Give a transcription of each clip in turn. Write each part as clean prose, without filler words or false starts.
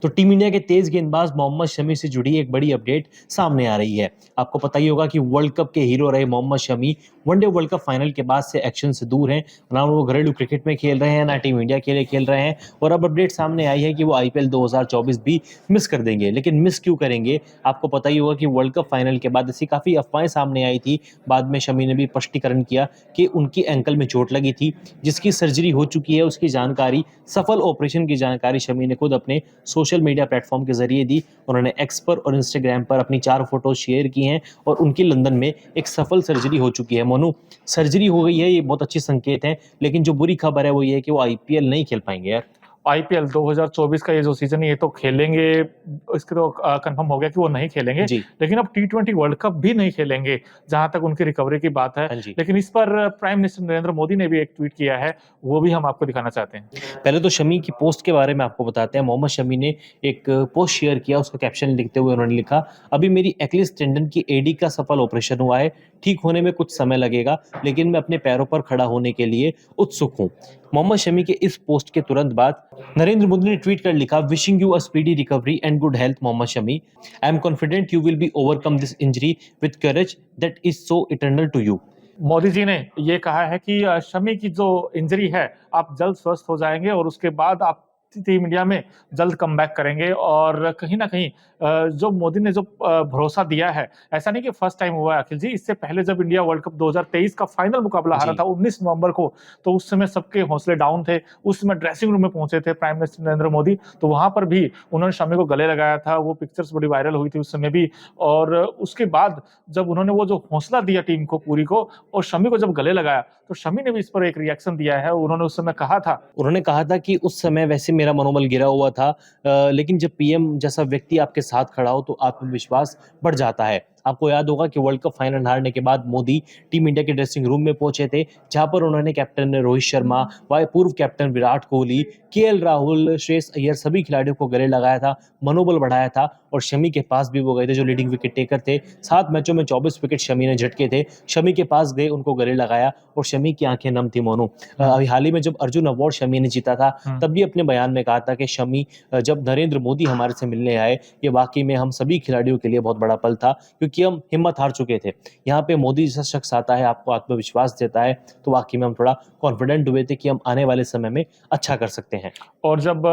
तो team India के तेज गेंदबाज मोहम्मद शमी से जुड़ी एक बड़ी अपडेट सामने आ रही है। आपको पता ही होगा कि वर्ल्ड कप के हीरो रहे Mohammed Shami one day world cup final के बाद से एक्शन से दूर हैं। ना वो घरेलू क्रिकेट में खेल रहे हैं, ना टीम इंडिया के लिए खेल रहे हैं, और अब अपडेट सामने आई है कि वो आईपीएल 2024 भी मिस कर देंगे। लेकिन मिस क्यों करेंगे? आपको पता ही होगा कि वर्ल्ड कप फाइनल के बाद ऐसी काफ़ी अफवाहें सामने आई थी। बाद में शमी ने भी स्पष्टीकरण किया कि उनकी एंकल में चोट लगी थी, जिसकी सर्जरी हो चुकी है। उसकी जानकारी, सफल ऑपरेशन की जानकारी शमी ने खुद अपने सोशल मीडिया प्लेटफॉर्म के जरिए दी। उन्होंने एक्स पर और इंस्टाग्राम पर अपनी 4 फोटोज शेयर की हैं और उनकी लंदन में एक सफल सर्जरी हो चुकी है। मोनू, सर्जरी हो गई है, ये बहुत अच्छी संकेत है, लेकिन जो बुरी खबर है वो ये है कि वो आईपीएल नहीं खेल पाएंगे यार। आईपीएल 2024 का ये जो सीजन है ये तो खेलेंगे, इसके तो कंफर्म हो गया कि वो नहीं खेलेंगे। जी। लेकिन अब टी20 वर्ल्ड कप भी नहीं खेलेंगे, जहां तक उनकी रिकवरी की बात है। हाँ जी। लेकिन इस पर प्राइम मिनिस्टर नरेंद्र मोदी ने भी एक ट्वीट किया है, वो भी हम आपको दिखाना चाहते हैं। पहले तो शमी की पोस्ट के बारे में आपको बताते हैं। मोहम्मद शमी ने एक पोस्ट शेयर किया, उसका कैप्शन लिखते हुए उन्होंने लिखा, अभी मेरी एक्लिस टेंडन की एडी का सफल ऑपरेशन हुआ है। ठीक होने में कुछ समय लगेगा, लेकिन मैं अपने पैरों पर खड़ा होने के लिए उत्सुक हूँ। मोहम्मद शमी के इस पोस्ट के तुरंत बाद नरेंद्र मोदी ने ट्वीट कर लिखा, wishing you a speedy recovery and good health Mohammed Shami. I am confident you will be overcome this injury with courage that is so eternal to you. Modi ji ने ये कहा है कि शमी की जो इंजरी है, आप जल्द स्वस्थ हो जाएंगे और उसके बाद आप टीम इंडिया में जल्द कमबैक करेंगे। और कहीं ना कहीं जो मोदी ने जो भरोसा दिया है, ऐसा नहीं कि फर्स्ट टाइम हुआ है अखिल जी। इससे पहले जब इंडिया वर्ल्ड कप 2023 का फाइनल मुकाबला हारा जी। था 19 नवंबर को, तो उस समय सबके हौसले डाउन थे। उस समय ड्रेसिंग रूम में पहुंचे थे प्राइम मिनिस्टर नरेंद्र मोदी, तो वहां पर भी उन्होंने शमी को गले लगाया था। वो पिक्चर्स बड़ी वायरल हुई थी उस समय भी। और उसके बाद जब उन्होंने वो जो हौसला दिया टीम को पूरी को, और शमी को जब गले लगाया, तो शमी ने भी इस पर एक रिएक्शन दिया है। उन्होंने उस समय कहा था, उन्होंने कहा था कि उस समय वैसे मेरा मनोबल गिरा हुआ था, लेकिन जब पीएम जैसा व्यक्ति आपके साथ खड़ा हो तो आत्मविश्वास बढ़ जाता है। आपको याद होगा कि वर्ल्ड कप फाइनल हारने के बाद मोदी टीम इंडिया के ड्रेसिंग रूम में पहुंचे थे, जहां पर उन्होंने कैप्टन रोहित शर्मा, पूर्व कैप्टन विराट कोहली, केएल राहुल, श्रेयस अय्यर सभी खिलाड़ियों को गले लगाया था, मनोबल बढ़ाया था। और शमी के पास भी वो गए थे जो लीडिंग विकेट टेकर थे। 7 मैचों में 24 विकेट शमी ने झटके थे। शमी के पास गए, उनको गले लगाया और शमी की आंखें नम थी। मोनू, अभी हाल ही में जब अर्जुन अवार्ड शमी ने जीता था, तब भी अपने बयान में कहा था कि शमी, जब नरेंद्र मोदी हमारे से मिलने आए, ये वाकई में हम सभी खिलाड़ियों के लिए बहुत बड़ा पल था, क्योंकि हम हिम्मत हार चुके थे। यहाँ पे मोदी जैसा शख्स आता है, आपको आत्मविश्वास देता है, तो वाकई में हम थोड़ा कॉन्फिडेंट हुए थे कि हम आने वाले समय में अच्छा कर सकते हैं। और जब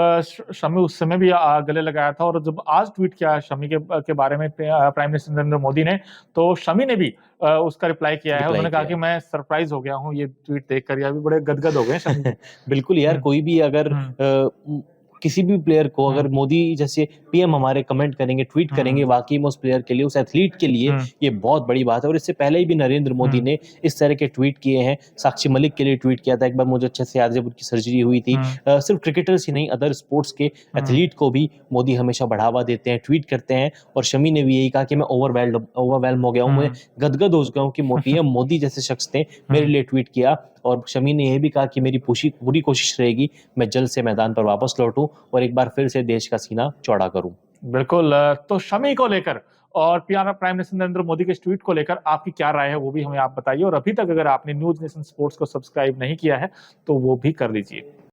शमी उस समय भी गले लगाया था, और जब आज ट्वीट किया शमी के बारे में प्राइम मिनिस्टर नरेंद्र मोदी ने, तो शमी ने भी उसका रिप्लाई किया है। रिप्लाई उन्होंने कहा किया कि मैं सरप्राइज हो गया हूँ ये ट्वीट देखकर। ये अभी बड़े गदगद हो गए शमी जी। बिल्कुल यार, हम्म, कोई भी अगर हम्म, किसी भी प्लेयर को अगर हम्म, मोदी जैसे पीएम हमारे कमेंट करेंगे, ट्वीट करेंगे, हम्म, वाकई में उस प्लेयर के लिए, उस एथलीट के लिए हम्म, ये बहुत बड़ी बात है। और इससे पहले भी नरेंद्र मोदी हम्म, ने इस तरह के ट्वीट किए हैं। साक्षी मलिक के लिए ट्वीट किया था एक बार, मुझे अच्छे से याद है, जब उनकी सर्जरी हुई थी। हम्म, सिर्फ क्रिकेटर्स ही नहीं, अदर स्पोर्ट्स के हम्म, एथलीट को भी मोदी हमेशा बढ़ावा देते हैं, ट्वीट करते हैं। और शमी ने भी यही कहा कि मैं ओवरवेल्म हो गया हूँ, मैं हम्म, गदगद हो चुका हूँ कि पीएम मोदी जैसे शख्स ने मेरे हम्म। लिए ट्वीट किया। और शमी ने यह भी कहा कि मेरी पूरी कोशिश रहेगी, मैं जल्द से मैदान पर वापस लौटूं और एक बार फिर से देश का सीना चौड़ा करूं। बिल्कुल। तो शमी को लेकर और प्यारा प्राइम मिनिस्टर नरेंद्र मोदी के इस ट्वीट को लेकर आपकी क्या राय है, वो भी हमें आप बताइए। और अभी तक अगर आपने न्यूज नेशन स्पोर्ट्स को सब्सक्राइब नहीं किया है, तो वो भी कर लीजिए।